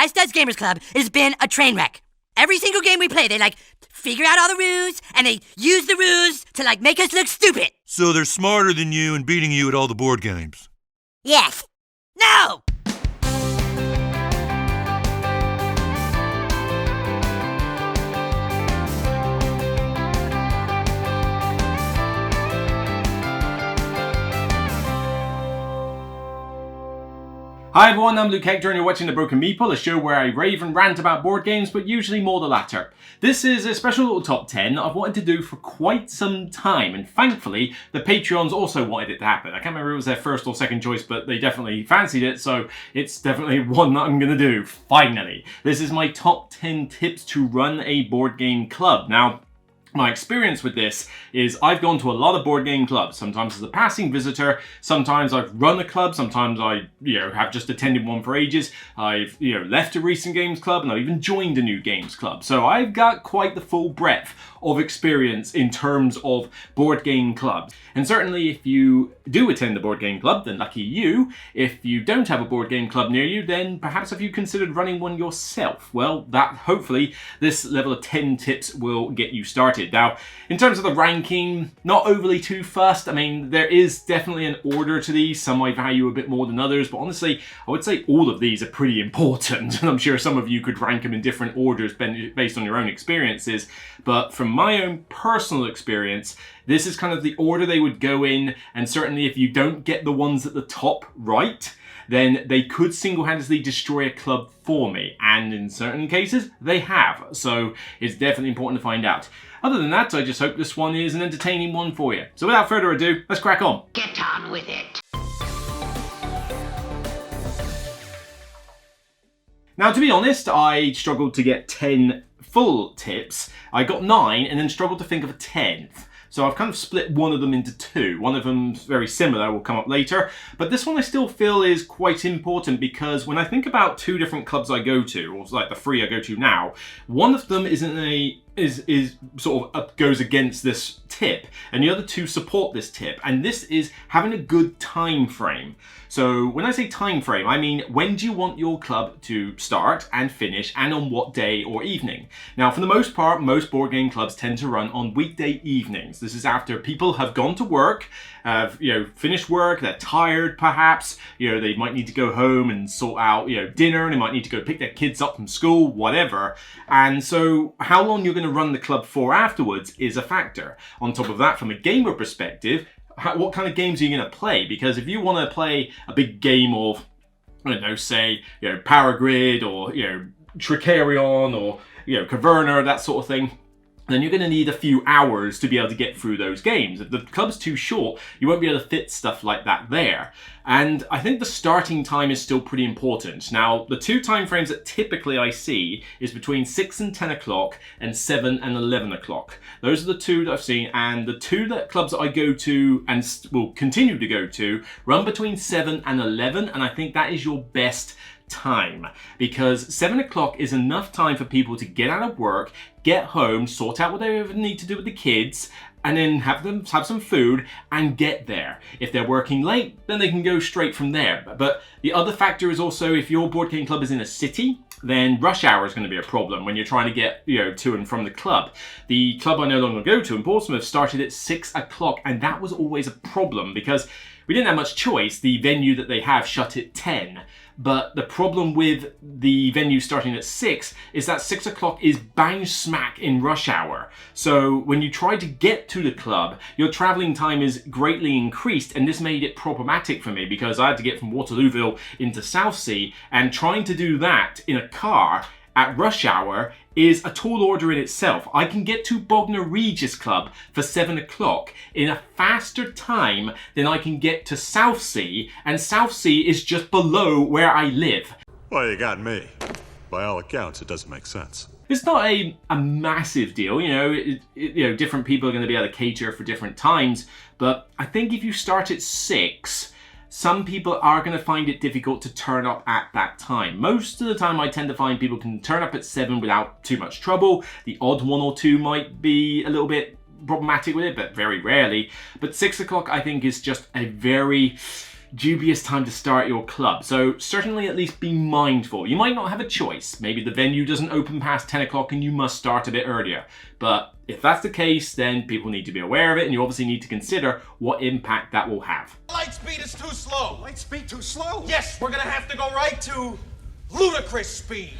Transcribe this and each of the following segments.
My Studs Gamers Club has been a train wreck. Every single game we play, they figure out all the rules, and they use the rules to make us look stupid. So they're smarter than you and beating you at all the board games? Yes. No! Hi everyone, I'm Luke Hector and you're watching The Broken Meeple, a show where I rave and rant about board games, but usually more the latter. This is a special little top 10 that I've wanted to do for quite some time, and thankfully the Patreons also wanted it to happen. I can't remember if it was their first or second choice, but they definitely fancied it, so it's definitely one that I'm going to do, finally. This is my top 10 tips to run a board game club. Now, my experience with this is I've gone to a lot of board game clubs, sometimes as a passing visitor, sometimes I've run a club, sometimes I have just attended one for ages, I've left a recent games club, and I've even joined a new games club. So I've got quite the full breadth of experience in terms of board game clubs. And certainly if you do attend a board game club, then lucky you. If you don't have a board game club near you, then perhaps have you considered running one yourself? Well, that hopefully this level of 10 tips will get you started. Now, in terms of the ranking, not overly too fussed. I mean, there is definitely an order to these. Some I value a bit more than others, but honestly, I would say all of these are pretty important. And I'm sure some of you could rank them in different orders based on your own experiences. But from my own personal experience, this is kind of the order they would go in. And certainly if you don't get the ones at the top right, then they could single-handedly destroy a club for me. And in certain cases, they have. So it's definitely important to find out. Other than that, I just hope this one is an entertaining one for you. So without further ado, let's crack on. Get on with it. Now, to be honest, I struggled to get 10 full tips. I got 9 and then struggled to think of a 10th. So I've kind of split one of them into two. One of them's very similar, will come up later. But this one I still feel is quite important because when I think about two different clubs I go to, or like the three I go to now, one of them goes against this tip, and the other two support this tip, and this is having a good time frame. So when I say time frame, I mean when do you want your club to start and finish, and on what day or evening. Now, for the most part, most board game clubs tend to run on weekday evenings. This is after people have gone to work, have finished work, they're tired perhaps, they might need to go home and sort out dinner, they might need to go pick their kids up from school, whatever. And so how long you're going to run the club for afterwards is a factor. On top of that, from a gamer perspective, what kind of games are you going to play? Because if you want to play a big game of, I don't know, say, Power Grid or, Tricarion or, Caverna, that sort of thing, then you're going to need a few hours to be able to get through those games. If the club's too short, you won't be able to fit stuff like that there. And I think the starting time is still pretty important. Now, the two time frames that typically I see is between 6 and 10 o'clock and 7 and 11 o'clock. Those are the two that I've seen, and the two clubs that I go to and will continue to go to run between 7 and 11, and I think that is your best time, because 7 o'clock is enough time for people to get out of work, get home, sort out what they need to do with the kids, and then have some food and get there. If they're working late, then they can go straight from there. But the other factor is also, if your board game club is in a city, then rush hour is going to be a problem when you're trying to get to and from the club. The club I no longer go to in Portsmouth started at 6 o'clock, and that was always a problem because we didn't have much choice. The venue that they have shut at 10. But the problem with the venue starting at 6 is that 6 o'clock is bang smack in rush hour. So when you try to get to the club, your traveling time is greatly increased, and this made it problematic for me because I had to get from Waterlooville into Southsea, and trying to do that in a car at rush hour is a tall order in itself. I can get to Bognor Regis Club for 7 o'clock in a faster time than I can get to Southsea, and Southsea is just below where I live. Well, you got me. By all accounts, it doesn't make sense. It's not a massive deal, different people are going to be able to cater for different times, but I think if you start at 6, some people are going to find it difficult to turn up at that time. Most of the time I tend to find people can turn up at 7 without too much trouble. The odd one or two might be a little bit problematic with it, but very rarely. But 6 o'clock I think is just a very dubious time to start your club. So certainly at least be mindful. You might not have a choice. Maybe the venue doesn't open past 10 o'clock and you must start a bit earlier. But if that's the case, then people need to be aware of it, and you obviously need to consider what impact that will have. Light speed is too slow. Light speed too slow? Yes, we're gonna have to go right to ludicrous speed.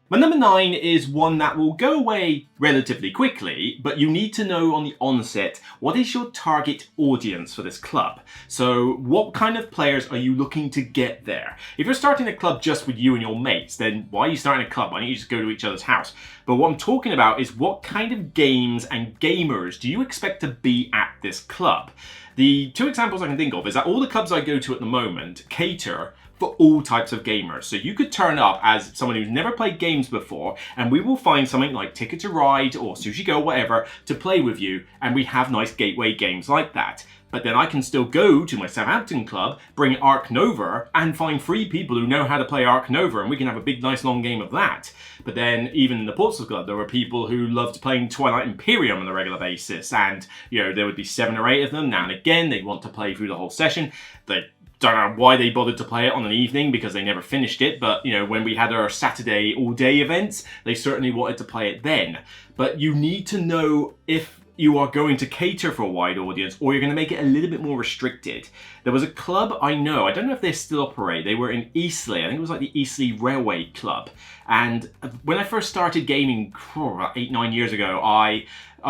My number 9 is one that will go away relatively quickly, but you need to know on the onset, what is your target audience for this club? So what kind of players are you looking to get there? If you're starting a club just with you and your mates, then why are you starting a club? Why don't you just go to each other's house? But what I'm talking about is what kind of games and gamers do you expect to be at this club? The 2 examples I can think of is that all the clubs I go to at the moment cater for all types of gamers. So you could turn up as someone who's never played games before, and we will find something like Ticket to Ride or Sushi Go, whatever, to play with you, and we have nice gateway games like that. But then I can still go to my Southampton club, bring Ark Nova, and find 3 people who know how to play Ark Nova, and we can have a big, nice, long game of that. But then, even in the Portsmouth club, there were people who loved playing Twilight Imperium on a regular basis, and, you know, there would be 7 or 8 of them. Now and again, they'd want to play through the whole session. They don't know why they bothered to play it on an evening, because they never finished it, but you know, when we had our Saturday all-day events, they certainly wanted to play it then. But you need to know if you are going to cater for a wide audience, or you're going to make it a little bit more restricted. There was a club I know, I don't know if they still operate, they were in Eastleigh, I think it was like the Eastleigh Railway Club. And when I first started gaming, about 8-9 years ago, I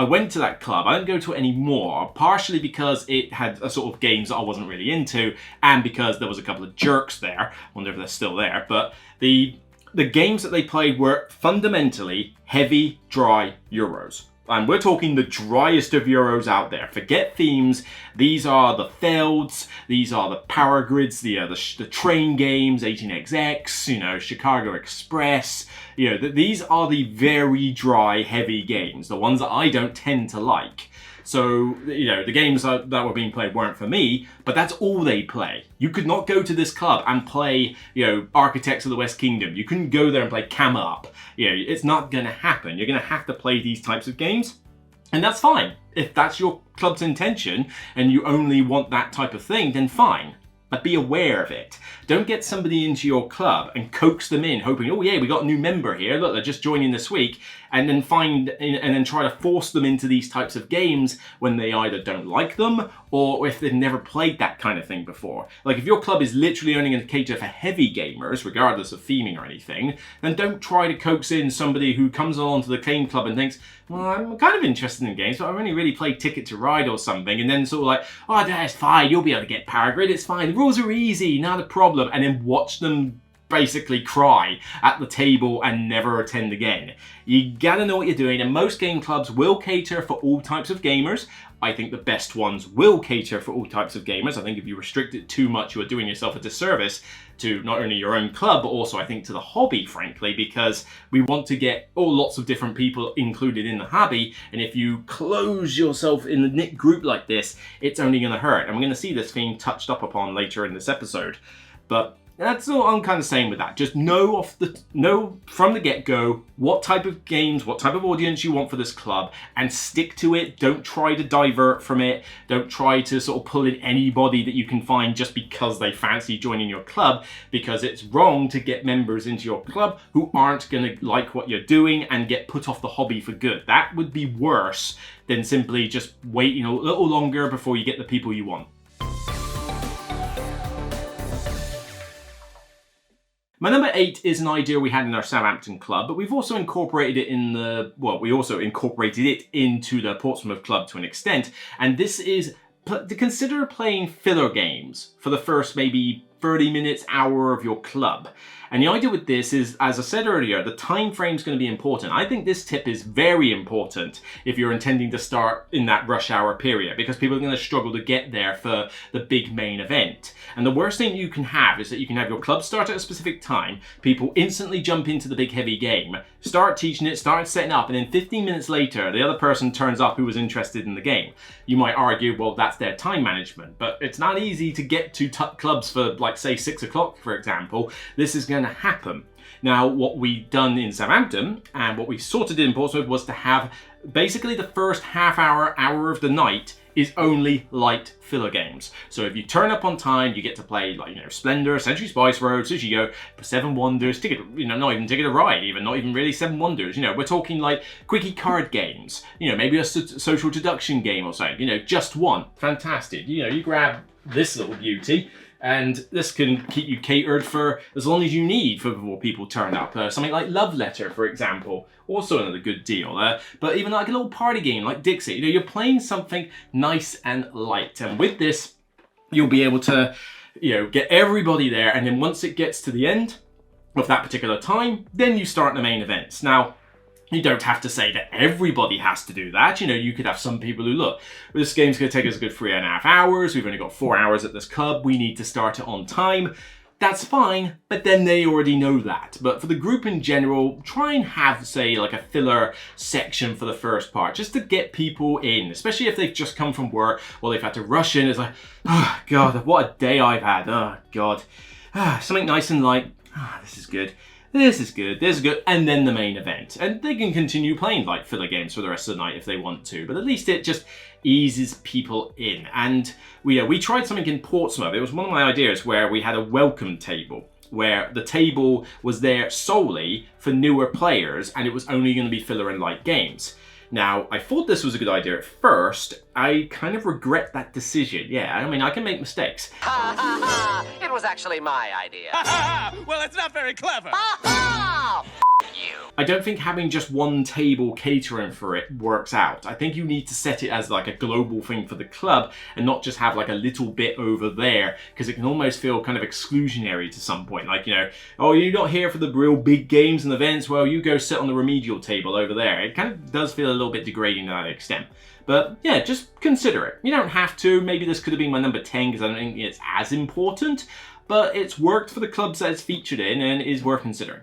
went to that club. I don't go to it anymore, partially because it had a sort of games that I wasn't really into, and because there was a couple of jerks there. I wonder if they're still there. But the games that they played were fundamentally heavy, dry Euros. And we're talking the driest of Euros out there. Forget themes. These are the Felds, these are the Power Grids, the train games, 18XX, you know, Chicago Express. You know, these are the very dry, heavy games, the ones that I don't tend to like. So, you know, the games that were being played weren't for me, but that's all they play. You could not go to this club and play, you know, Architects of the West Kingdom. You couldn't go there and play Camel Up. You know, it's not going to happen. You're going to have to play these types of games, and that's fine. If that's your club's intention and you only want that type of thing, then fine. But be aware of it. Don't get somebody into your club and coax them in, hoping, oh yeah, we got a new member here. Look, they're just joining this week, and then try to force them into these types of games when they either don't like them or if they've never played that kind of thing before. Like if your club is literally only going to cater for heavy gamers, regardless of theming or anything, then don't try to coax in somebody who comes along to the Claim Club and thinks, well, I'm kind of interested in games, but I've only really played Ticket to Ride or something, and then sort of like, oh, that's fine, you'll be able to get Power Grid, it's fine, the rules are easy, not a problem, and then watch them basically cry at the table and never attend again. You gotta know what you're doing, and most game clubs will cater for all types of gamers. I think the best ones will cater for all types of gamers. I think if you restrict it too much, you are doing yourself a disservice to not only your own club, but also I think to the hobby, frankly, because we want to get lots of different people included in the hobby, and if you close yourself in the knit group like this, it's only going to hurt. And we're going to see this theme touched up upon later in this episode. But that's all I'm kind of saying with that. Just know from the get-go what type of games, what type of audience you want for this club, and stick to it. Don't try to divert from it. Don't try to sort of pull in anybody that you can find just because they fancy joining your club, because it's wrong to get members into your club who aren't going to like what you're doing and get put off the hobby for good. That would be worse than simply just waiting a little longer before you get the people you want. My number 8 is an idea we had in our Southampton club, but we've also incorporated it into the Portsmouth club to an extent, and this is to consider playing filler games for the first maybe 30 minutes, hour of your club. And the idea with this is, as I said earlier, the time frame is going to be important. I think this tip is very important if you're intending to start in that rush hour period, because people are going to struggle to get there for the big main event. And the worst thing you can have is that you can have your club start at a specific time, people instantly jump into the big heavy game, start teaching it, start setting up, and then 15 minutes later, the other person turns up who was interested in the game. You might argue, well, that's their time management, but it's not easy to get to clubs for, like, say, 6 o'clock, for example. This is going to happen. Now, what we've done in Southampton and what we sort of did in Portsmouth was to have basically the first half hour of the night is only light filler games. So if you turn up on time, you get to play like, Splendor, Century Spice Road, Sushi Go, Seven Wonders, not even Ticket to Ride, not even really Seven Wonders. We're talking like quickie card games, maybe a social deduction game or something, just one. Fantastic. You grab this little beauty, and this can keep you catered for as long as you need before people turn up. Something like Love Letter, for example, also another good deal. But even like a little party game like Dixie, you're playing something nice and light. And with this, you'll be able to, get everybody there. And then once it gets to the end of that particular time, then you start the main events. Now, you don't have to say that everybody has to do that. You could have some people who, look, this game's going to take us a good 3.5 hours. We've only got 4 hours at this club. We need to start it on time. That's fine, but then they already know that. But for the group in general, try and have, say, like a filler section for the first part, just to get people in, especially if they've just come from work or they've had to rush in. It's like, oh, God, what a day I've had. Oh, God. Something nice and light. This is good. This is good, this is good, and then the main event. And they can continue playing like filler games for the rest of the night if they want to, but at least it just eases people in. And we tried something in Portsmouth. It was one of my ideas where we had a welcome table, where the table was there solely for newer players, and it was only going to be filler and light games. Now, I thought this was a good idea at first. I kind of regret that decision. Yeah, I can make mistakes. Ha ha ha! It was actually my idea. Ha ha! Well, it's not very clever. Ha ha! You. I don't think having just one table catering for it works out. I think you need to set it as like a global thing for the club and not just have like a little bit over there, because it can almost feel kind of exclusionary to some point. Like, oh, you're not here for the real big games and events, well, you go sit on the remedial table over there. It kind of does feel a little bit degrading to that extent. But yeah, just consider it. You don't have to. Maybe this could have been my number 10 because I don't think it's as important, but it's worked for the clubs that it's featured in and is worth considering.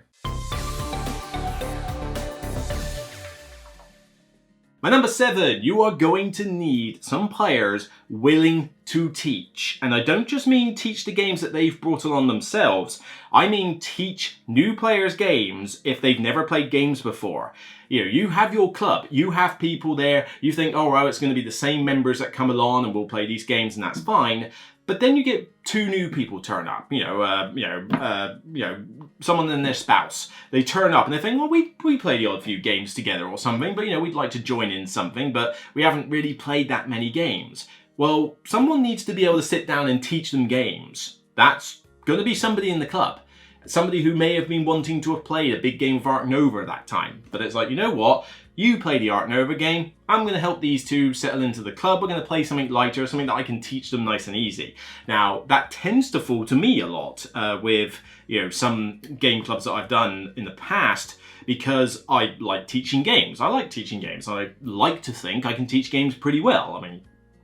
My number 7, you are going to need some players willing to teach. And I don't just mean teach the games that they've brought along themselves. I mean teach new players games if they've never played games before. You have your club, you have people there, you think, oh, well, it's going to be the same members that come along and we'll play these games and that's fine. But then you get 2 new people turn up, someone and their spouse. They turn up and they think, well, we play the odd few games together or something, but we'd like to join in something, but we haven't really played that many games. Well, someone needs to be able to sit down and teach them games. That's going to be somebody in the club. Somebody who may have been wanting to have played a big game of Ark Nova at that time. But it's like, you know what? You play the Ark Nova game. I'm going to help these 2 settle into the club. We're going to play something lighter, something that I can teach them nice and easy. Now, that tends to fall to me a lot with some game clubs that I've done in the past, because I like teaching games. I like teaching games. I like to think I can teach games pretty well.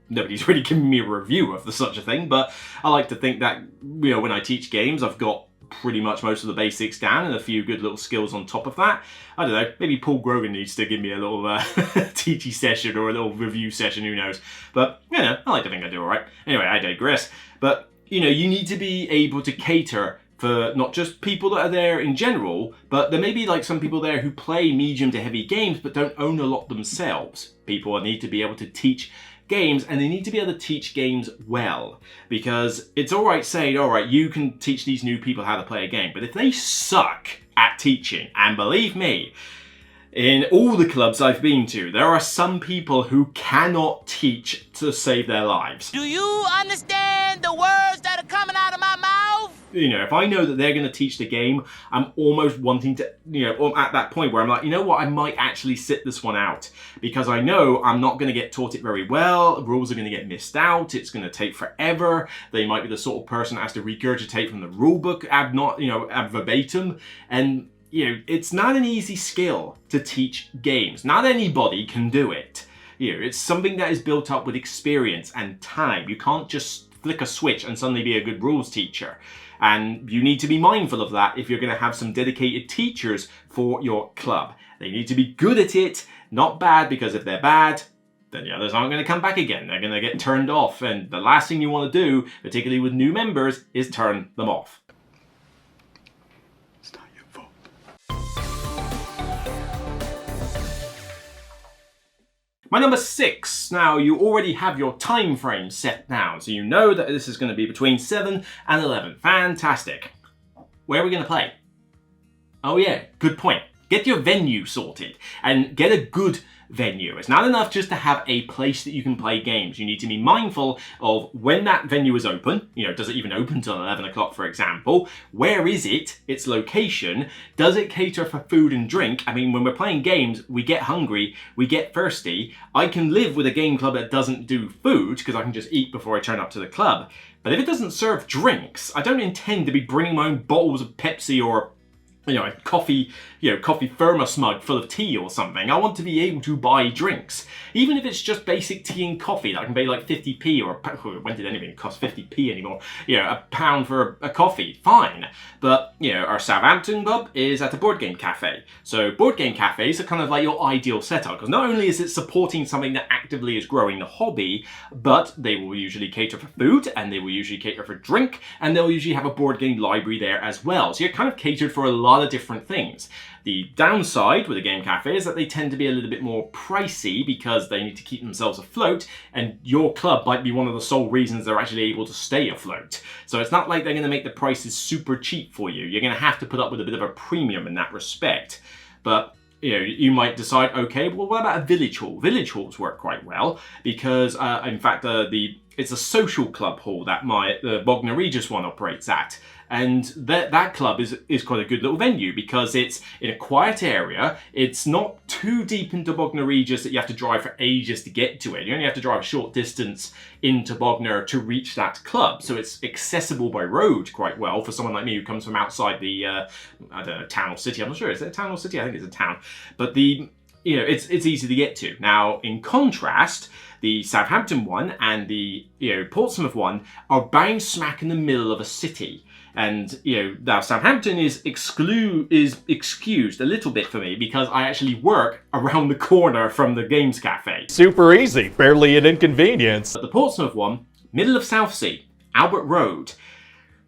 Nobody's really given me a review of such a thing, but I like to think that when I teach games, I've got pretty much most of the basics down and a few good little skills on top of that. I don't know, maybe Paul Grogan needs to give me a little TT session or a little review session, who knows. But, I like to think I do all right. Anyway, I digress. But, you need to be able to cater for not just people that are there in general, but there may be like some people there who play medium to heavy games but don't own a lot themselves. People need to be able to teach games, and they need to be able to teach games well, because it's all right saying, all right, you can teach these new people how to play a game, but if they suck at teaching, and believe me, in all the clubs I've been to, there are some people who cannot teach to save their lives. Do you understand the words that are coming out of my mouth? If I know that they're going to teach the game, I'm almost wanting to, at that point where I'm like, you know what, I might actually sit this one out, because I know I'm not going to get taught it very well. Rules are going to get missed out. It's going to take forever. They might be the sort of person that has to regurgitate from the rule book ad verbatim. And, it's not an easy skill to teach games. Not anybody can do it. It's something that is built up with experience and time. You can't just flick a switch and suddenly be a good rules teacher. And you need to be mindful of that if you're going to have some dedicated teachers for your club. They need to be good at it, not bad, because if they're bad, then the others aren't going to come back again. They're going to get turned off. And the last thing you want to do, particularly with new members, is turn them off. It's not your fault. My number 6. Now, you already have your time frame set down, so you know that this is going to be between 7 and 11. Fantastic. Where are we going to play? Oh yeah, good point. Get your venue sorted and get a good venue. It's not enough just to have a place that you can play games. You need to be mindful of when that venue is open. You know, does it even open till 11 o'clock, for example? Where is it? Its location? Does it cater for food and drink? I mean, when we're playing games, we get hungry, we get thirsty. I can live with a game club that doesn't do food because I can just eat before I turn up to the club. But if it doesn't serve drinks, I don't intend to be bringing my own bottles of Pepsi or a coffee thermos mug full of tea or something. I want to be able to buy drinks. Even if it's just basic tea and coffee that I can pay like 50p or when did anything cost 50p anymore? A pound for a coffee, fine. But, our Southampton club is at a board game cafe. So board game cafes are kind of like your ideal setup because not only is it supporting something that actively is growing the hobby, but they will usually cater for food and they will usually cater for drink and they'll usually have a board game library there as well. So you're kind of catered for a lot of different things. The downside with a game cafe is that they tend to be a little bit more pricey because they need to keep themselves afloat, and your club might be one of the sole reasons they're actually able to stay afloat. So it's not like they're going to make the prices super cheap for you. You're going to have to put up with a bit of a premium in that respect. But you might decide, okay, well, what about a village hall? Village halls work quite well because, in fact, it's a social club hall that the Bognor Regis one operates at. And that club is quite a good little venue because it's in a quiet area. It's not too deep into Bognor Regis that you have to drive for ages to get to it. You only have to drive a short distance into Bognor to reach that club. So it's accessible by road quite well for someone like me who comes from outside the, town or city. I'm not sure. Is it a town or city? I think it's a town. But it's easy to get to. Now, in contrast, the Southampton one and the Portsmouth one are bang smack in the middle of a city. And, now Southampton is excused a little bit for me because I actually work around the corner from the Games Cafe. Super easy, barely an inconvenience. But the Portsmouth one, middle of Southsea, Albert Road.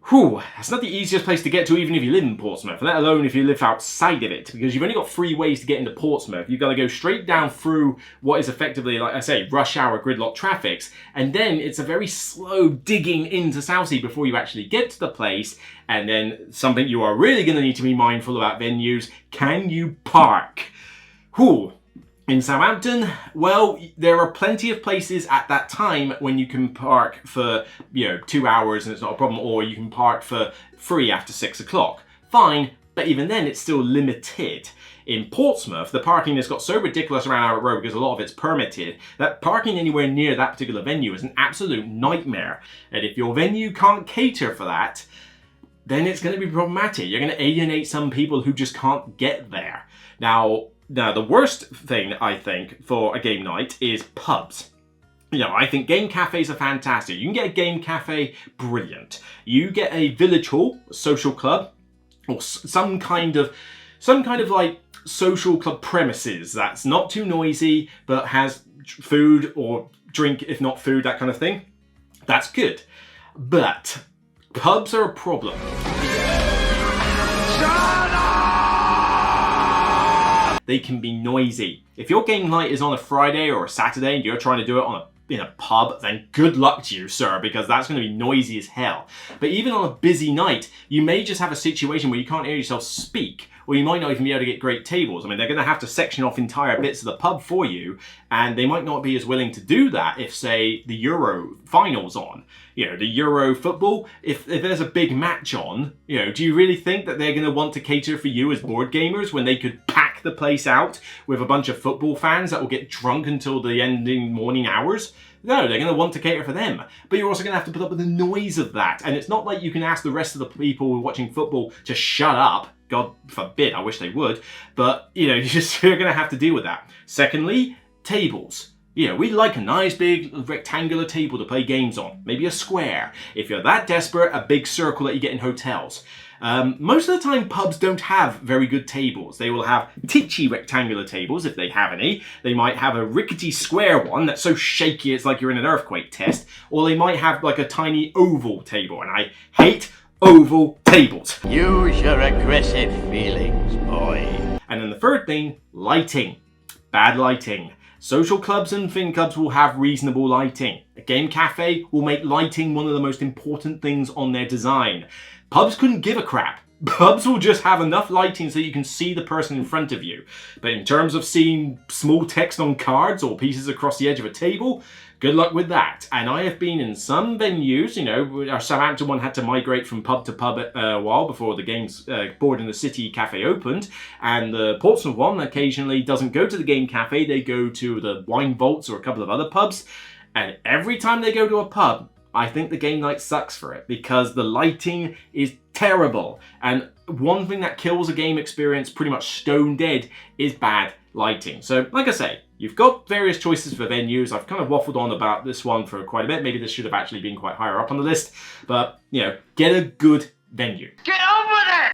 Whew, that's not the easiest place to get to even if you live in Portsmouth, let alone if you live outside of it, because you've only got 3 ways to get into Portsmouth. You've got to go straight down through what is effectively, like I say, rush hour gridlock traffics, and then it's a very slow digging into Southsea before you actually get to the place, and then something you are really going to need to be mindful about venues, can you park? Whew. In Southampton, well, there are plenty of places at that time when you can park for, 2 hours and it's not a problem, or you can park for free after 6 o'clock. Fine, but even then it's still limited. In Portsmouth, the parking has got so ridiculous around our road because a lot of it's permitted, that parking anywhere near that particular venue is an absolute nightmare. And if your venue can't cater for that, then it's going to be problematic. You're going to alienate some people who just can't get there. Now, the worst thing, I think, for a game night is pubs. I think game cafes are fantastic. You can get a game cafe, brilliant. You get a village hall, a social club, or some kind of like social club premises that's not too noisy, but has food or drink, if not food, that kind of thing. That's good. But pubs are a problem. They can be noisy. If your game night is on a Friday or a Saturday and you're trying to do it in a pub, then good luck to you, sir, because that's going to be noisy as hell. But even on a busy night, you may just have a situation where you can't hear yourself speak, or you might not even be able to get great tables. I mean, they're going to have to section off entire bits of the pub for you, and they might not be as willing to do that if, say, the Euro final's on. The Euro football, if there's a big match on, do you really think that they're going to want to cater for you as board gamers when they could pack the place out with a bunch of football fans that will get drunk until the ending morning hours? No, they're going to want to cater for them. But you're also going to have to put up with the noise of that. And it's not like you can ask the rest of the people who are watching football to shut up. God forbid, I wish they would. But, you're going to have to deal with that. Secondly, tables. We like a nice big rectangular table to play games on. Maybe a square. If you're that desperate, a big circle that you get in hotels. Most of the time, pubs don't have very good tables. They will have titchy rectangular tables, if they have any. They might have a rickety square one that's so shaky it's like you're in an earthquake test. Or they might have like a tiny oval table, and I hate oval tables. Use your aggressive feelings, boy. And then the third thing, lighting. Bad lighting. Social clubs and fin clubs will have reasonable lighting. A game cafe will make lighting one of the most important things on their design. Pubs couldn't give a crap. Pubs will just have enough lighting so you can see the person in front of you. But in terms of seeing small text on cards or pieces across the edge of a table, good luck with that. And I have been in some venues, you know, our Southampton one had to migrate from pub to pub a while before the games board in the city cafe opened. And the Portsmouth one occasionally doesn't go to the game cafe, they go to the Wine Vaults or a couple of other pubs. And every time they go to a pub, I think the game night sucks for it because the lighting is terrible. And one thing that kills a game experience pretty much stone dead is bad lighting. So like I say, you've got various choices for venues. I've kind of waffled on about this one for quite a bit. Maybe this should have actually been quite higher up on the list. But, you know, get a good venue. Get over there!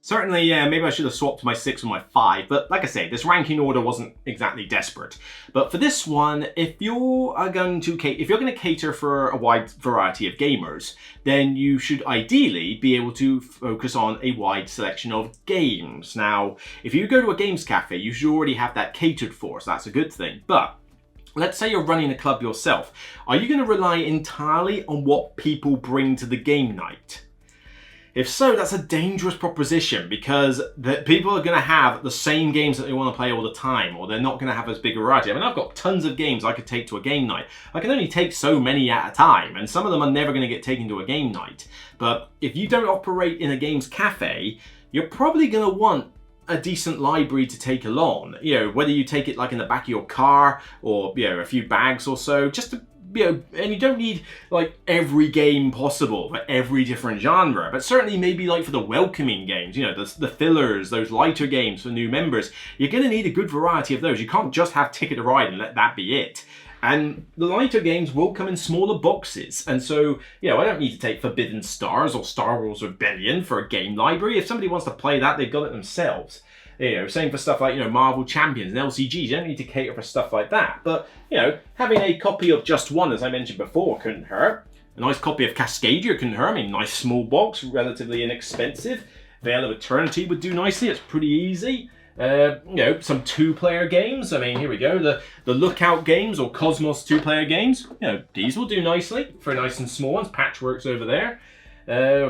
Certainly, yeah, maybe I should have swapped my 6 with my 5, but like I say, this ranking order wasn't exactly desperate. But for this one, if you're going to cater for a wide variety of gamers, then you should ideally be able to focus on a wide selection of games. Now, if you go to a games cafe, you should already have that catered for, so that's a good thing. But let's say you're running a club yourself. Are you going to rely entirely on what people bring to the game night? If so, that's a dangerous proposition because people are going to have the same games that they want to play all the time, or they're not going to have as big a variety. I mean, I've got tons of games I could take to a game night. I can only take so many at a time, and some of them are never going to get taken to a game night. But if you don't operate in a games cafe, you're probably going to want a decent library to take along. You know, whether you take it like in the back of your car or, you know, a few bags or so, just to, you know, and you don't need like every game possible for every different genre, but certainly maybe like for the welcoming games, you know, the fillers, those lighter games for new members, you're going to need a good variety of those. You can't just have Ticket to Ride and let that be it. And the lighter games will come in smaller boxes. And so, you know, I don't need to take Forbidden Stars or Star Wars Rebellion for a game library. If somebody wants to play that, they've got it themselves. You know, same for stuff like, you know, Marvel Champions and LCGs. You don't need to cater for stuff like that. But, you know, having a copy of just one, as I mentioned before, couldn't hurt. A nice copy of Cascadia couldn't hurt. I mean, nice small box, relatively inexpensive. Veil of Eternity would do nicely. It's pretty easy. You know, some 2-player games. I mean, here we go. The Lookout games or Cosmos 2-player games. You know, these will do nicely for nice and small ones. Patchwork's over there.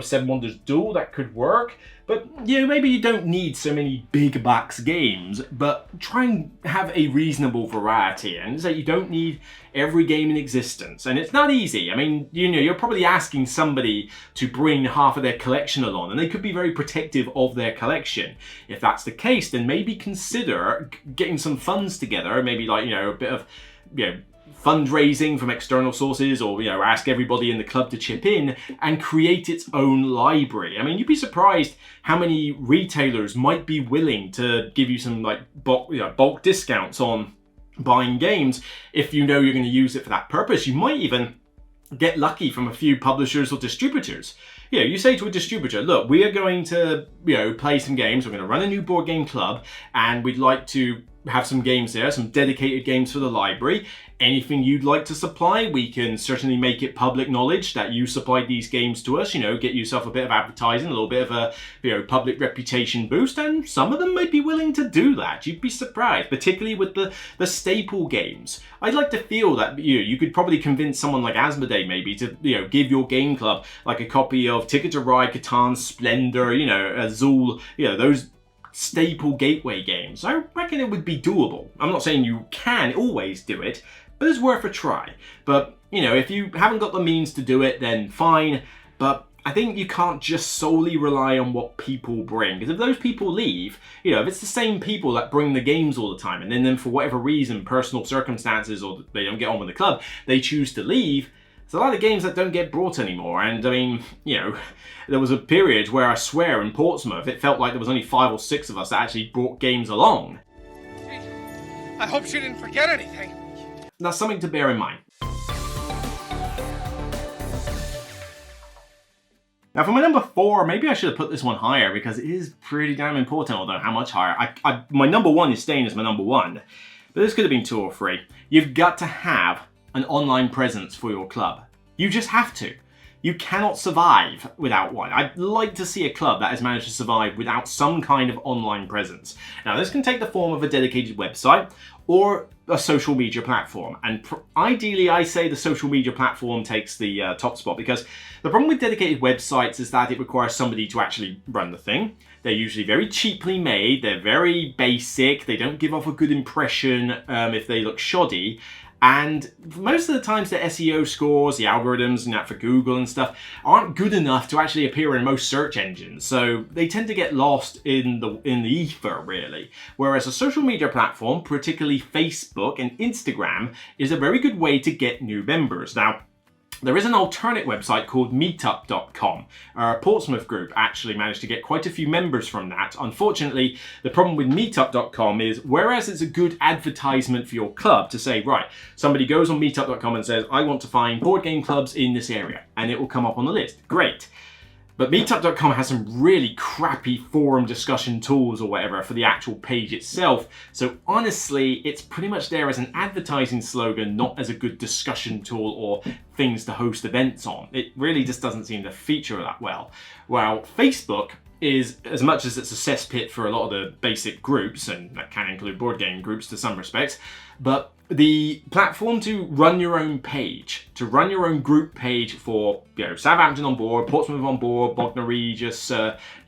Seven Wonders Duel, that could work. But, you know, maybe you don't need so many big box games, but try and have a reasonable variety. And so you don't need every game in existence. And it's not easy. I mean, you know, you're probably asking somebody to bring half of their collection along, and they could be very protective of their collection. If that's the case, then maybe consider getting some funds together, maybe like, you know, a bit of, you know, fundraising from external sources, or, you know, ask everybody in the club to chip in and create its own library. I mean, you'd be surprised how many retailers might be willing to give you some like bulk discounts on buying games if you know you're going to use it for that purpose. You might even get lucky from a few publishers or distributors. You know, you say to a distributor, look, we are going to, you know, play some games. We're going to run a new board game club, and we'd like to have some games there, some dedicated games for the library. Anything you'd like to supply, we can certainly make it public knowledge that you supplied these games to us. You know, get yourself a bit of advertising, a little bit of a, you know, public reputation boost, and some of them might be willing to do that. You'd be surprised, particularly with the staple games. I'd like to feel that you could probably convince someone like Asmodee maybe to, you know, give your game club like a copy of Ticket to Ride, Catan, Splendor, you know, Azul, you know, those staple gateway games. I reckon it would be doable. I'm not saying you can always do it, but it's worth a try. But, you know, if you haven't got the means to do it, then fine. But I think you can't just solely rely on what people bring. Because if those people leave, you know, if it's the same people that bring the games all the time, and then for whatever reason, personal circumstances, or they don't get on with the club, they choose to leave, there's a lot of games that don't get brought anymore. And I mean, you know, there was a period where I swear in Portsmouth, it felt like there was only 5 or 6 of us that actually brought games along. I hope she didn't forget anything. That's something to bear in mind. Now for my number 4, maybe I should have put this one higher because it is pretty damn important, although how much higher? My number 1 is staying as my number 1, but this could have been 2 or 3. You've got to have an online presence for your club. You just have to. You cannot survive without one. I'd like to see a club that has managed to survive without some kind of online presence. Now, this can take the form of a dedicated website or a social media platform. And ideally, I say the social media platform takes the top spot, because the problem with dedicated websites is that it requires somebody to actually run the thing. They're usually very cheaply made, they're very basic, they don't give off a good impression if they look shoddy. And most of the times the SEO scores, the algorithms and that for Google and stuff, aren't good enough to actually appear in most search engines. So they tend to get lost in the ether, really. Whereas a social media platform, particularly Facebook and Instagram, is a very good way to get new members. Now, there is an alternate website called meetup.com. Our Portsmouth group actually managed to get quite a few members from that. Unfortunately, the problem with meetup.com is, whereas it's a good advertisement for your club to say, right, somebody goes on meetup.com and says, I want to find board game clubs in this area, and it will come up on the list. Great. But meetup.com has some really crappy forum discussion tools or whatever for the actual page itself. So honestly, it's pretty much there as an advertising slogan, not as a good discussion tool or things to host events on. It really just doesn't seem to feature that well. While Facebook is, as much as it's a cesspit for a lot of the basic groups, and that can include board game groups to some respects, but the platform to run your own page, to run your own group page for, Southampton on board, Portsmouth on board, Bognor Regis,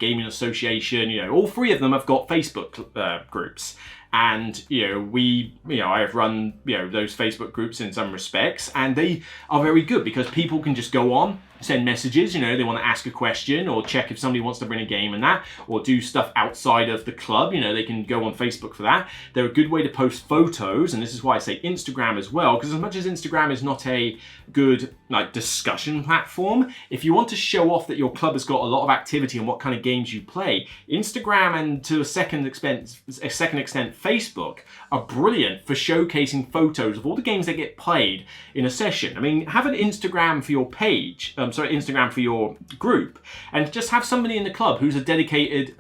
Gaming Association, all three of them have got Facebook groups. And, I have run, those Facebook groups in some respects, and they are very good because people can just go on, send messages, they want to ask a question or check if somebody wants to bring a game and that, or do stuff outside of the club, they can go on Facebook for that. They're a good way to post photos, and this is why I say Instagram as well, because as much as Instagram is not a good discussion platform, if you want to show off that your club has got a lot of activity and what kind of games you play, Instagram and to a second extent Facebook are brilliant for showcasing photos of all the games that get played in a session. I mean, have an Instagram for your page, Instagram for your group, and just have somebody in the club who's a dedicated,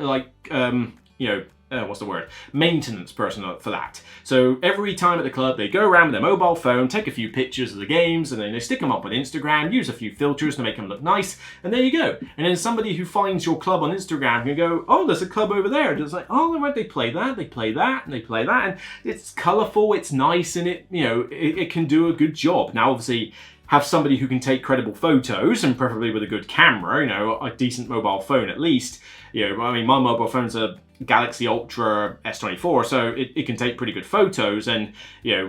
maintenance person for that. So every time at the club, they go around with their mobile phone, take a few pictures of the games, and then they stick them up on Instagram, use a few filters to make them look nice, and there you go. And then somebody who finds your club on Instagram can go, oh, there's a club over there. And it's like, oh, right, they play that, and they play that, and it's colourful, it's nice, and it can do a good job. Now, obviously, have somebody who can take credible photos, and preferably with a good camera, a decent mobile phone at least. My mobile phone's a Galaxy Ultra S24, so it can take pretty good photos. And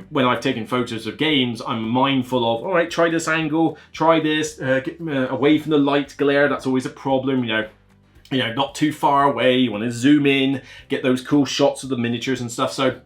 when I've taken photos of games, I'm mindful of, all right, try this angle, try this, get away from the light glare. That's always a problem. Not too far away. You want to zoom in, get those cool shots of the miniatures and stuff. So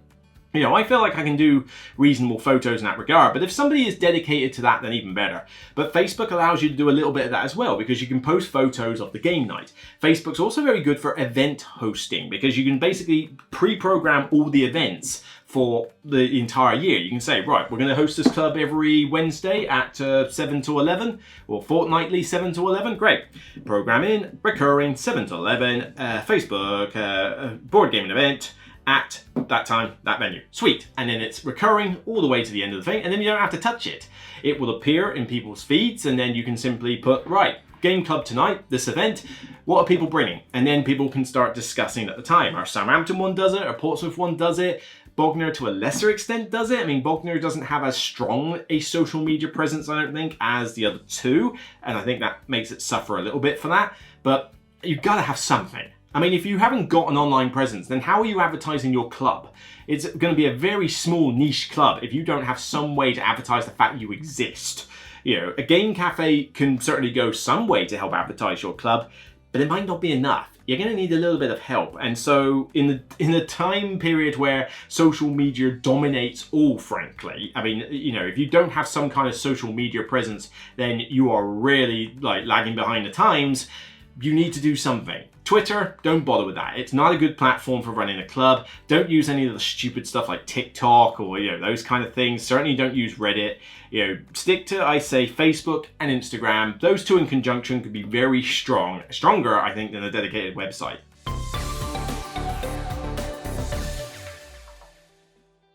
I feel like I can do reasonable photos in that regard, but if somebody is dedicated to that, then even better. But Facebook allows you to do a little bit of that as well, because you can post photos of the game night. Facebook's also very good for event hosting, because you can basically pre-program all the events for the entire year. You can say, right, we're going to host this club every Wednesday at 7 to 11, or fortnightly 7 to 11. Great. Program in, recurring, 7 to 11, Facebook, board gaming event, at that time, that venue. Sweet. And then it's recurring all the way to the end of the thing, and then you don't have to touch it. It will appear in people's feeds, and then you can simply put, right, game club tonight, this event, what are people bringing? And then people can start discussing at the time. Our Southampton one does it, our Portsmouth one does it, Bognor to a lesser extent does it. I mean, Bognor doesn't have as strong a social media presence, I don't think, as the other two, and I think that makes it suffer a little bit for that, but you've got to have something. I mean, if you haven't got an online presence, then how are you advertising your club? It's going to be a very small niche club if you don't have some way to advertise the fact you exist. A game cafe can certainly go some way to help advertise your club, but it might not be enough. You're going to need a little bit of help. And so in the time period where social media dominates all, frankly, I mean, if you don't have some kind of social media presence, then you are really lagging behind the times. You need to do something. Twitter, don't bother with that. It's not a good platform for running a club. Don't use any of the stupid stuff like TikTok or those kind of things. Certainly don't use Reddit. Stick to, I say, Facebook and Instagram. Those two in conjunction could be very strong. Stronger, I think, than a dedicated website.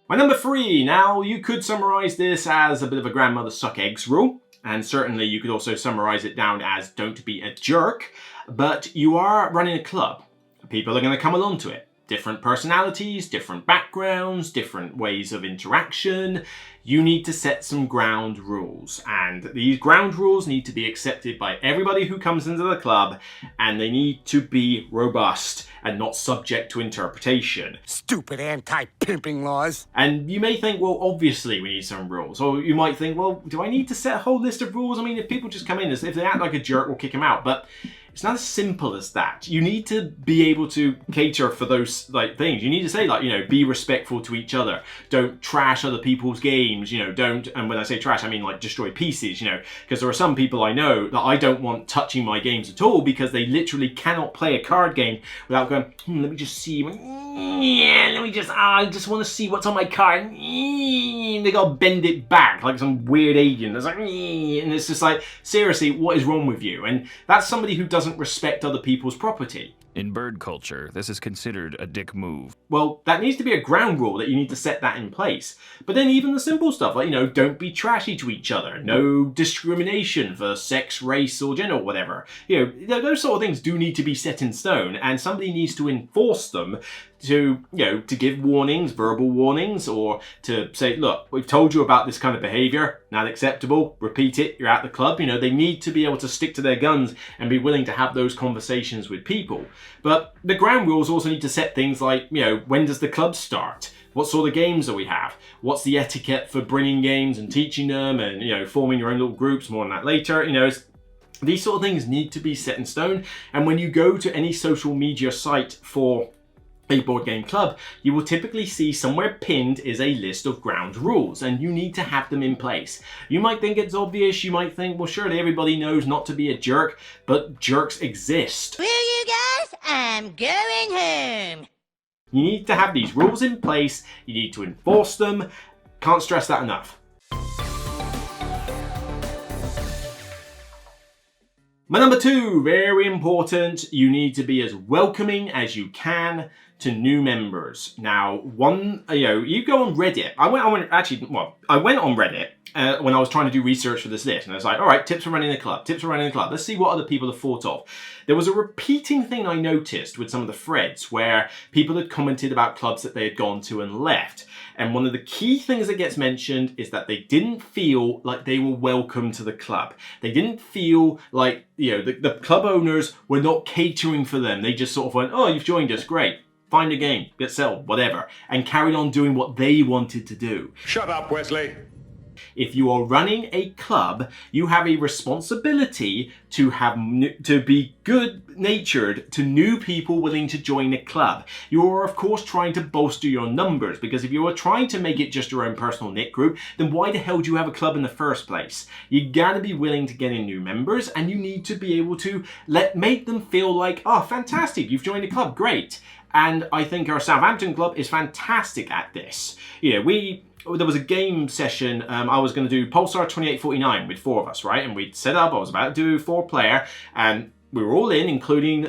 My number 3. Now, you could summarize this as a bit of a grandmother suck eggs rule. And certainly you could also summarize it down as don't be a jerk, but you are running a club. People are going to come along to it. Different personalities, different backgrounds, different ways of interaction. You need to set some ground rules, and these ground rules need to be accepted by everybody who comes into the club, and they need to be robust and not subject to interpretation. Stupid anti-pimping laws. And you may think, well, obviously we need some rules. Or you might think, well, do I need to set a whole list of rules? I mean, if people just come in, if they act like a jerk, we'll kick them out. But it's not as simple as that. You need to be able to cater for those things. You need to say be respectful to each other. Don't trash other people's games, don't, and when I say trash, I mean destroy pieces, because there are some people I know that I don't want touching my games at all because they literally cannot play a card game without going, let me just see, I just want to see what's on my card. They gotta bend it back like some weird alien. It's and it's just seriously, what is wrong with you? And that's somebody who doesn't respect other people's property. In bird culture, this is considered a dick move. Well, that needs to be a ground rule that you need to set that in place. But then even the simple stuff, don't be trashy to each other. No discrimination for sex, race, or gender, or whatever. Those sort of things do need to be set in stone, and somebody needs to enforce them to give warnings, verbal warnings, or to say, look, we've told you about this kind of behavior, not acceptable, repeat it, you're out the club. They need to be able to stick to their guns and be willing to have those conversations with people. But the ground rules also need to set things like, when does the club start? What sort of games do we have? What's the etiquette for bringing games and teaching them and, forming your own little groups? More on that later. These sort of things need to be set in stone. And when you go to any social media site for a board game club, you will typically see somewhere pinned is a list of ground rules, and you need to have them in place. You might think it's obvious, you might think, well, surely everybody knows not to be a jerk, but jerks exist. Will you guys? I'm going home. You need to have these rules in place, you need to enforce them. Can't stress that enough. My number 2, very important, you need to be as welcoming as you can to new members. Now, you go on Reddit. I went on Reddit when I was trying to do research for this list, and I was like, all right, tips for running a club, Let's see what other people have thought of. There was a repeating thing I noticed with some of the threads where people had commented about clubs that they had gone to and left. And one of the key things that gets mentioned is that they didn't feel like they were welcome to the club. They didn't feel like, the club owners were not catering for them. They just sort of went, oh, you've joined us, great. Find a game, get settled, whatever, and carried on doing what they wanted to do. Shut up, Wesley. If you are running a club, you have a responsibility to be good-natured to new people willing to join the club. You are, of course, trying to bolster your numbers, because if you are trying to make it just your own personal knit group, then why the hell do you have a club in the first place? You gotta be willing to get in new members, and you need to be able to make them feel like, oh, fantastic, you've joined a club, great. And I think our Southampton club is fantastic at this. There was a game session, I was going to do Pulsar 2849 with 4 of us, right? And we'd set up, I was about to do 4-player, and we were all in, including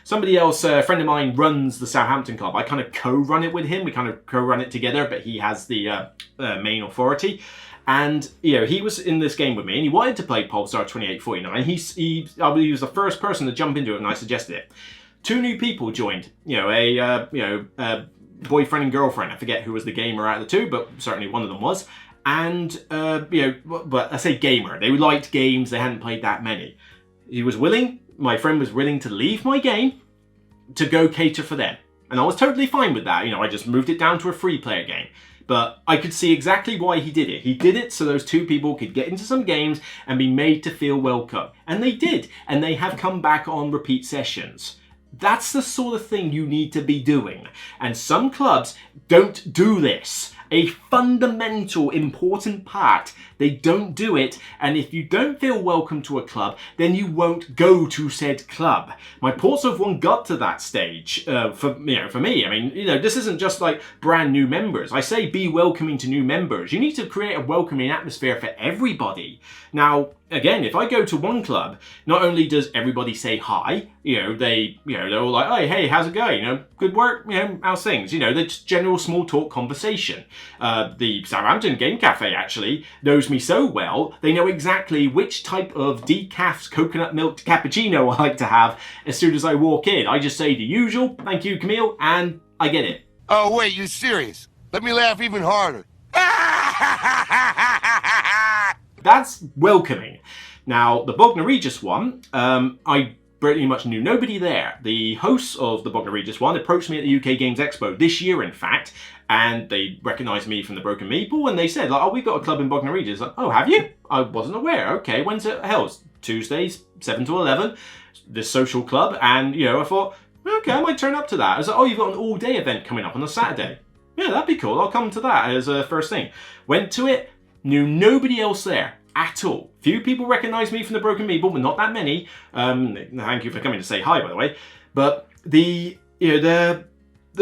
somebody else, a friend of mine runs the Southampton club. I kind of co-run it with him, we kind of co-run it together, but he has the main authority. And, he was in this game with me, and he wanted to play Pulsar 2849. I believe he was the first person to jump into it, and I suggested it. 2 new people joined, a boyfriend and girlfriend. I forget who was the gamer out of the 2, but certainly one of them was. And, but I say gamer. They liked games. They hadn't played that many. My friend was willing to leave my game to go cater for them. And I was totally fine with that. I just moved it down to a 3-player game. But I could see exactly why he did it. He did it so those 2 people could get into some games and be made to feel welcome. And they did. And they have come back on repeat sessions. That's the sort of thing you need to be doing. And some clubs don't do this. A fundamental, important part. They don't do it, and if you don't feel welcome to a club, then you won't go to said club. My Portsmouth one got to that stage for me. I mean, this isn't just like brand new members. I say be welcoming to new members. You need to create a welcoming atmosphere for everybody. Now, again, if I go to one club, not only does everybody say hi, they're all like, oh, hey, how's it going? Good work, how's things? The general small talk conversation. The Southampton Game Cafe actually knows me so well, they know exactly which type of decaf coconut milk cappuccino I like to have as soon as I walk in. I just say the usual, thank you Camille, and I get it. Oh, wait, you serious? Let me laugh even harder. That's welcoming. Now, the Bognor Regis one, I pretty much knew nobody there. The hosts of the Bognor Regis one approached me at the UK Games Expo this year, in fact, and they recognised me from the Broken Meeple, and they said, like, oh, we've got a club in Bognor Regis. Like, oh, have you? I wasn't aware. Okay, when's it held? Tuesdays, 7 to 11, this social club, and, you know, I thought, okay, I might turn up to that. I was like, oh, you've got an all-day event coming up on a Saturday. Yeah, that'd be cool. I'll come to that as a first thing. Went to it, knew nobody else there at all. Few people recognised me from the Broken Meeple, but not that many. Thank you for coming to say hi, by the way. But the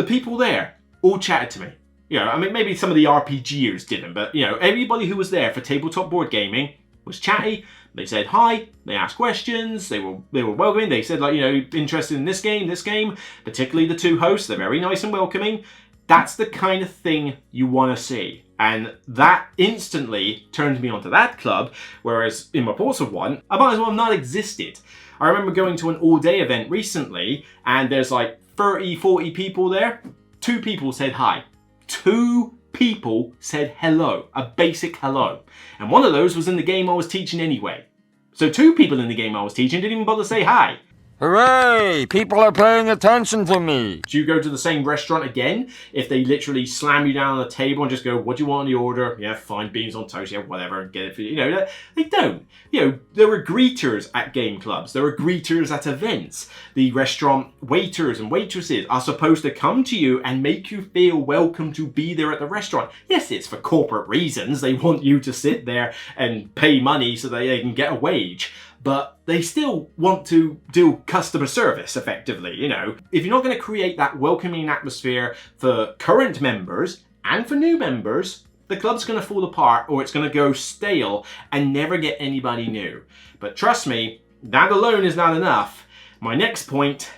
people there all chatted to me. You know, I mean, maybe some of the RPGers didn't, but you know, everybody who was there for tabletop board gaming was chatty. They said hi, they asked questions, they were welcoming, they said, like, you know, interested in this game, particularly the two hosts, they're very nice and welcoming. That's the kind of thing you want to see. And that instantly turned me onto that club, whereas in my Portsmouth one, I might as well have not existed. I remember going to an all-day event recently, and there's like 30, 40 people there. 2 people said hi. 2 people said hello, a basic hello. And one of those was in the game I was teaching anyway. So 2 people in the game I was teaching didn't even bother to say hi. Hooray! People are paying attention to me. Do you go to the same restaurant again if they literally slam you down on the table and just go, what do you want on the order? Yeah, fine, beans on toast, yeah, whatever, get it for you. You know, they don't. You know, there were greeters at game clubs. There were greeters at events. The restaurant waiters and waitresses are supposed to come to you and make you feel welcome to be there at the restaurant. Yes, it's for corporate reasons. They want you to sit there and pay money so that they can get a wage. But they still want to do customer service effectively, you know. If you're not going to create that welcoming atmosphere for current members and for new members, the club's going to fall apart or it's going to go stale and never get anybody new. But trust me, that alone is not enough. My next point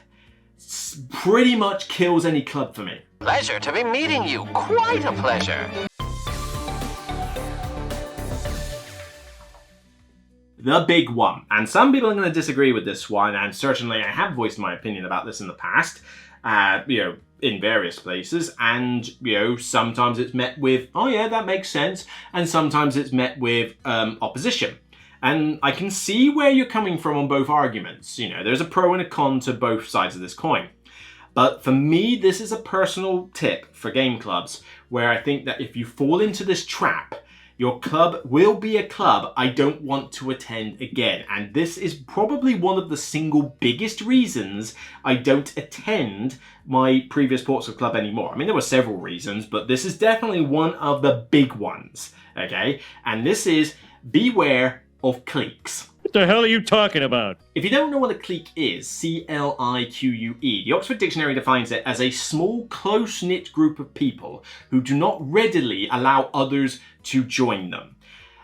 pretty much kills any club for me. Pleasure to be meeting you. Quite a pleasure. The big one. And some people are going to disagree with this one, and certainly I have voiced my opinion about this in the past, you know, in various places, and, you know, sometimes it's met with, oh yeah, that makes sense, and sometimes it's met with opposition. And I can see where you're coming from on both arguments. You know, there's a pro and a con to both sides of this coin. But for me, this is a personal tip for game clubs, where I think that if you fall into this trap, your club will be a club I don't want to attend again. And this is probably one of the single biggest reasons I don't attend my previous Portsmouth club anymore. I mean, there were several reasons, but this is definitely one of the big ones, okay? And this is beware of cliques. What the hell are you talking about? If you don't know what a clique is, C-L-I-Q-U-E, the Oxford Dictionary defines it as a small, close-knit group of people who do not readily allow others to join them.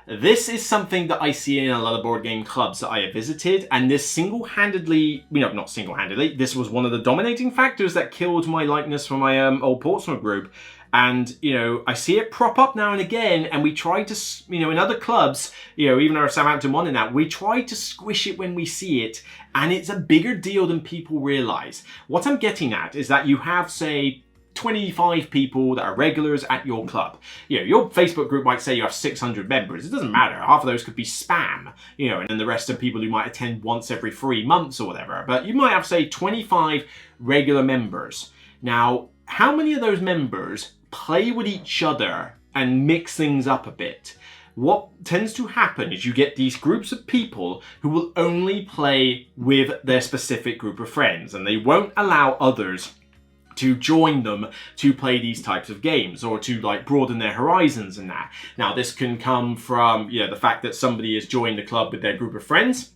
This is something that I see in a lot of board game clubs that I have visited, and this single-handedly, you know, not single-handedly, this was one of the dominating factors that killed my likeness for my old Portsmouth group. And, you know, I see it prop up now and again, and we try to, you know, in other clubs, you know, even our Southampton one in that, we try to squish it when we see it, and it's a bigger deal than people realise. What I'm getting at is that you have, say, 25 people that are regulars at your club. You know, your Facebook group might say you have 600 members. It doesn't matter. Half of those could be spam, you know, and then the rest are people who might attend once every 3 months or whatever. But you might have, say, 25 regular members. Now, how many of those members play with each other and mix things up a bit? What tends to happen is you get these groups of people who will only play with their specific group of friends, and they won't allow others to join them to play these types of games or to like broaden their horizons and that. Now this can come from, you know, the fact that somebody has joined the club with their group of friends,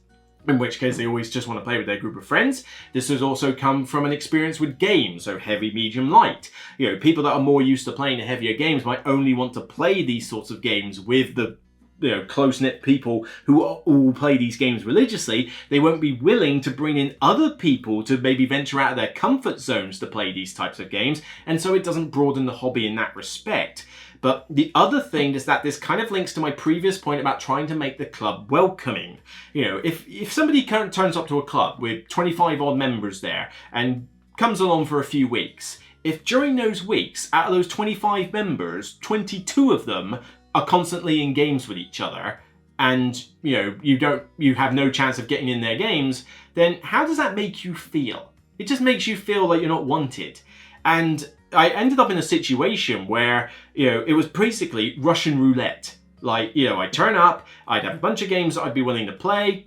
in which case they always just want to play with their group of friends. This has also come from an experience with games, so heavy, medium, light. You know, people that are more used to playing the heavier games might only want to play these sorts of games with the, you know, close-knit people who all play these games religiously. They won't be willing to bring in other people to maybe venture out of their comfort zones to play these types of games, and so it doesn't broaden the hobby in that respect. But the other thing is that this kind of links to my previous point about trying to make the club welcoming. You know, if somebody turns up to a club with 25 odd members there and comes along for a few weeks, if during those weeks, out of those 25 members, 22 of them are constantly in games with each other, and you have no chance of getting in their games, then how does that make you feel? It just makes you feel like you're not wanted. And I ended up in a situation where, it was basically Russian roulette. Like, I'd turn up, I'd have a bunch of games that I'd be willing to play.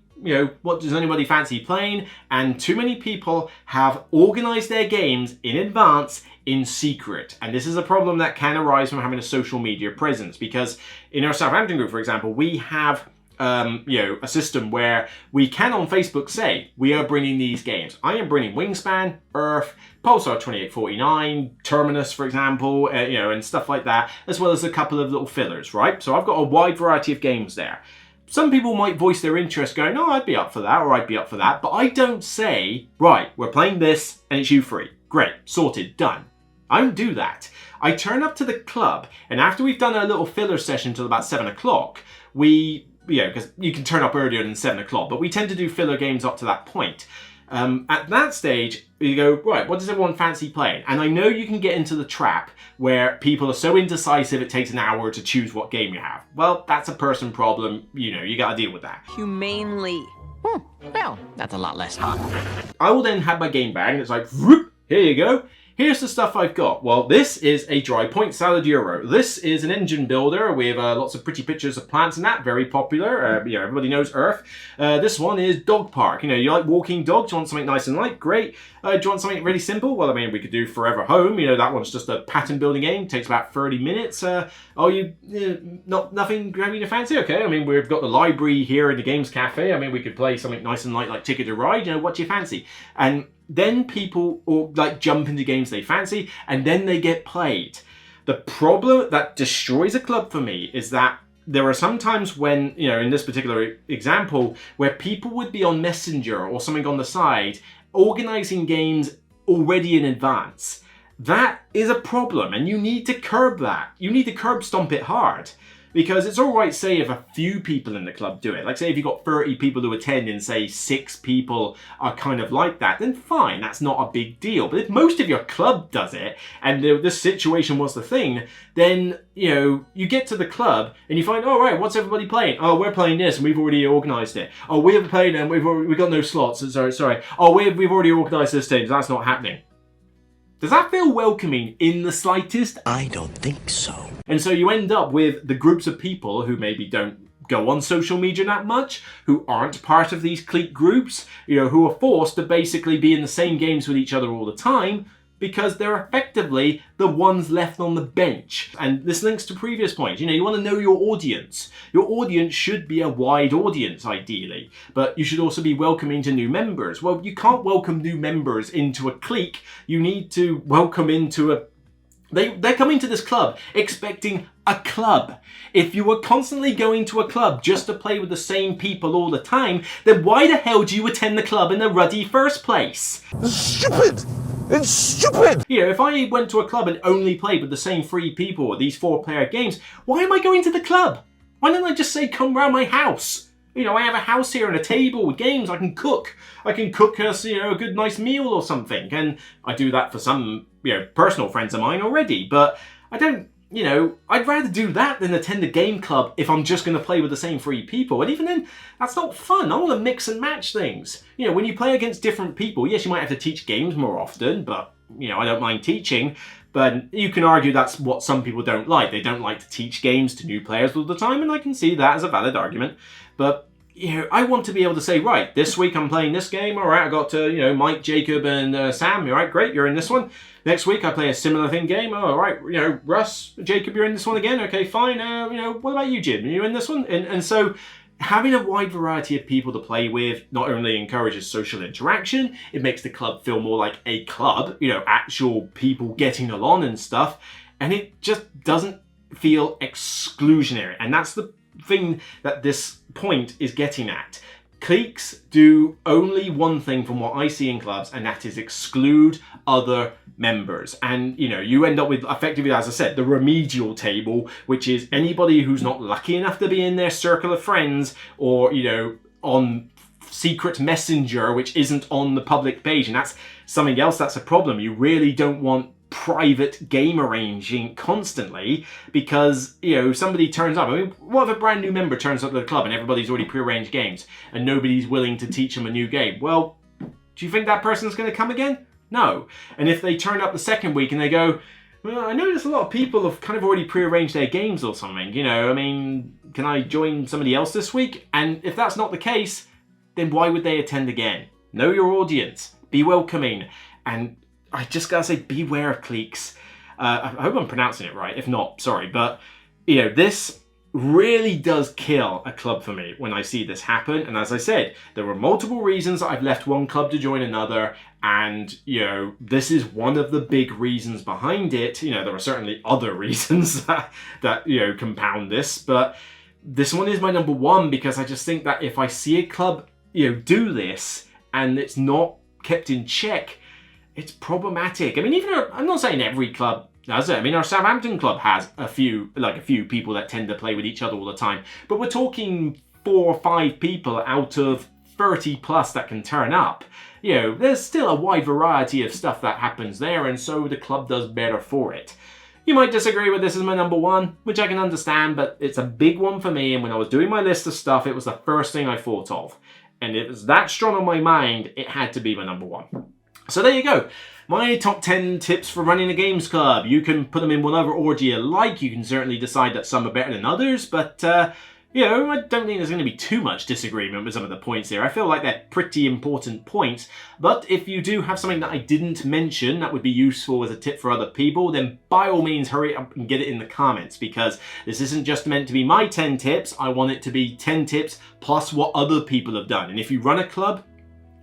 What does anybody fancy playing? And too many people have organized their games in advance in secret. And this is a problem that can arise from having a social media presence, because in our Southampton group, for example, we have a system where we can on Facebook say, we are bringing these games. I am bringing Wingspan, Earth, Pulsar 2849, Terminus, for example, and stuff like that, as well as a couple of little fillers, right? So I've got a wide variety of games there. Some people might voice their interest going, oh, I'd be up for that, or I'd be up for that, but I don't say, right, we're playing this, and it's you free. Great, sorted, done. I don't do that. I turn up to the club, and after we've done a little filler session till about 7 o'clock, because you can turn up earlier than 7 o'clock, but we tend to do filler games up to that point. At that stage, you go, right, what does everyone fancy playing? And I know you can get into the trap where people are so indecisive it takes an hour to choose what game you have. Well, that's a person problem. You got to deal with that. Humanely. Well, that's a lot less hot. I will then have my game bag, and it's like, whoop, here you go. Here's the stuff I've got. Well, this is a dry point salad euro. This is an engine builder with lots of pretty pictures of plants and that. Very popular. Everybody knows Earth. This one is dog park. You like walking dogs? You want something nice and light? Great. Do you want something really simple? Well, we could do Forever Home. That one's just a pattern building game. Takes about 30 minutes. Nothing grabbing your fancy? Okay. We've got the library here in the Games Cafe. We could play something nice and light like Ticket to Ride. What do you fancy? And then people jump into games they fancy, and then they get played. The problem that destroys a club for me is that there are some times when, in this particular example, where people would be on Messenger or something on the side, organizing games already in advance. That is a problem, and you need to curb that. You need to curb stomp it hard. Because it's all right, say, if a few people in the club do it. Like, say, if you've got 30 people who attend and, say, 6 people are kind of like that, then fine, that's not a big deal. But if most of your club does it, and this situation was the thing, then, you get to the club and you find, oh, right, what's everybody playing? Oh, we're playing this and we've already organised it. Oh, we haven't played and we've got no slots. Sorry. Oh, we've already organised this thing, so that's not happening. Does that feel welcoming in the slightest? I don't think so. And so you end up with the groups of people who maybe don't go on social media that much, who aren't part of these clique groups, who are forced to basically be in the same games with each other all the time, because they're effectively the ones left on the bench. And this links to previous points. You want to know your audience. Your audience should be a wide audience, ideally, but you should also be welcoming to new members. Well, you can't welcome new members into a clique. You need to welcome into a... They're coming to this club expecting a club. If you were constantly going to a club just to play with the same people all the time, then why the hell do you attend the club in the ruddy first place? Stupid! It's stupid! If I went to a club and only played with the same 3 people or these 4-player games, why am I going to the club? Why don't I just say, come round my house? I have a house here and a table with games. I can cook. I can cook us, a good nice meal or something. And I do that for some, personal friends of mine already. But I don't, I'd rather do that than attend a game club if I'm just going to play with the same 3 people. And even then, that's not fun. I want to mix and match things. When you play against different people, yes, you might have to teach games more often, but, I don't mind teaching. But you can argue that's what some people don't like. They don't like to teach games to new players all the time, and I can see that as a valid argument. But, I want to be able to say, right, this week I'm playing this game. All right, I got, Mike, Jacob, and Sam. All right, great, you're in this one. Next week I play a similar thing game. Oh, all right, Russ, Jacob, you're in this one again. Okay, fine. What about you, Jim? Are you in this one? And so having a wide variety of people to play with not only encourages social interaction, it makes the club feel more like a club, actual people getting along and stuff, and it just doesn't feel exclusionary. And that's the thing that this point is getting at. cliques do only one thing from what I see in clubs, and that is exclude other members. And, you know, you end up with, effectively, as I said, the remedial table, which is anybody who's not lucky enough to be in their circle of friends, or, you know, on secret messenger, which isn't on the public page. And that's something else that's a problem. You really don't want private game arranging constantly, because, you know, somebody turns up. I mean, what if a brand new member turns up to the club and everybody's already prearranged games and nobody's willing to teach them a new game? Well, do you think that person's going to come again? No. And if they turn up the second week and they go, well, I notice a lot of people have kind of already prearranged their games or something, you know, I mean, can I join somebody else this week? And if that's not the case, then why would they attend again? Know your audience, be welcoming, and I just gotta say, beware of cliques. I hope I'm pronouncing it right. If not, sorry. But, you know, this really does kill a club for me when I see this happen. And as I said, there were multiple reasons I've left one club to join another. And, you know, this is one of the big reasons behind it. You know, there are certainly other reasons that you know, compound this. But this one is my number one, because I just think that if I see a club, you know, do this and it's not kept in check, it's problematic. I mean, even I'm not saying every club does it. I mean, our Southampton club has a few people that tend to play with each other all the time. But we're talking 4 or 5 people out of 30 plus that can turn up. You know, there's still a wide variety of stuff that happens there, and so the club does better for it. You might disagree with this as my number one, which I can understand, but it's a big one for me, and when I was doing my list of stuff, it was the first thing I thought of. And it was that strong on my mind, it had to be my number one. So there you go. My top 10 tips for running a games club. You can put them in whatever order you like. You can certainly decide that some are better than others, but you know, I don't think there's going to be too much disagreement with some of the points here. I feel like they're pretty important points, but if you do have something that I didn't mention that would be useful as a tip for other people, then by all means hurry up and get it in the comments, because this isn't just meant to be my 10 tips. I want it to be 10 tips plus what other people have done. And if you run a club,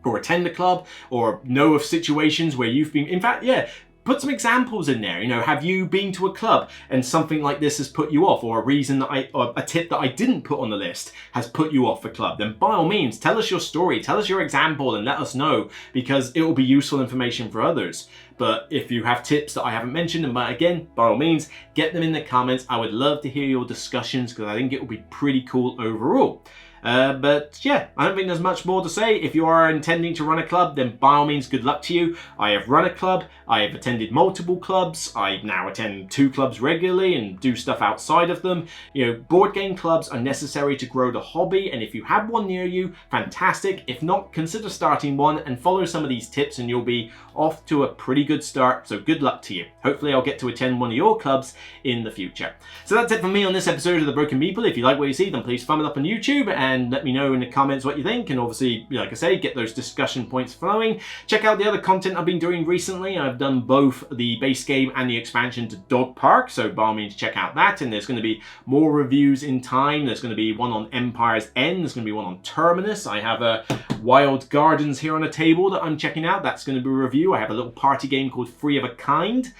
or attend a club, or know of situations where you've been, in fact, yeah, put some examples in there. You know, have you been to a club and something like this has put you off, or a reason that or a tip that I didn't put on the list has put you off the club? Then by all means, tell us your story, tell us your example, and let us know, because it will be useful information for others. But if you have tips that I haven't mentioned, and again, by all means, get them in the comments. I would love to hear your discussions, because I think it will be pretty cool overall. But yeah, I don't think there's much more to say. If you are intending to run a club, then by all means, good luck to you. I have run a club, I have attended multiple clubs, I now attend 2 clubs regularly and do stuff outside of them. You know, board game clubs are necessary to grow the hobby, and if you have one near you, fantastic. If not, consider starting one and follow some of these tips and you'll be off to a pretty good start, so good luck to you. Hopefully I'll get to attend one of your clubs in the future. So that's it from me on this episode of The Broken Meeple. If you like what you see, then please thumb it up on YouTube and let me know in the comments what you think, and obviously, like I say, get those discussion points flowing. Check out the other content I've been doing recently. I've done both the base game and the expansion to Dog Park, so by all means check out that, and there's going to be more reviews in time. There's going to be one on Empire's End, there's going to be one on Terminus. I have a Wild Gardens here on a table that I'm checking out. That's going to be a review. I have a little party game called Free of a Kind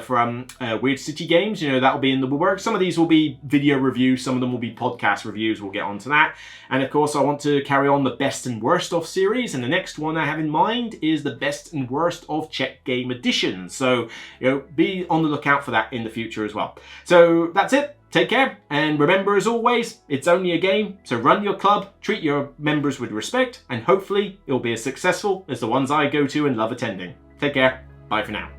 from Weird City Games. You know, that'll be in the works. Some of these will be video reviews, some of them will be podcast reviews. We'll get onto that. And of course, I want to carry on the Best and Worst of series, and the next one I have in mind is the Best and Worst of Czech Game Edition. So, you know, be on the lookout for that in the future as well. So that's it. Take care, and remember, as always, it's only a game, so run your club, treat your members with respect, and hopefully it'll be as successful as the ones I go to and love attending. Take care. Bye for now.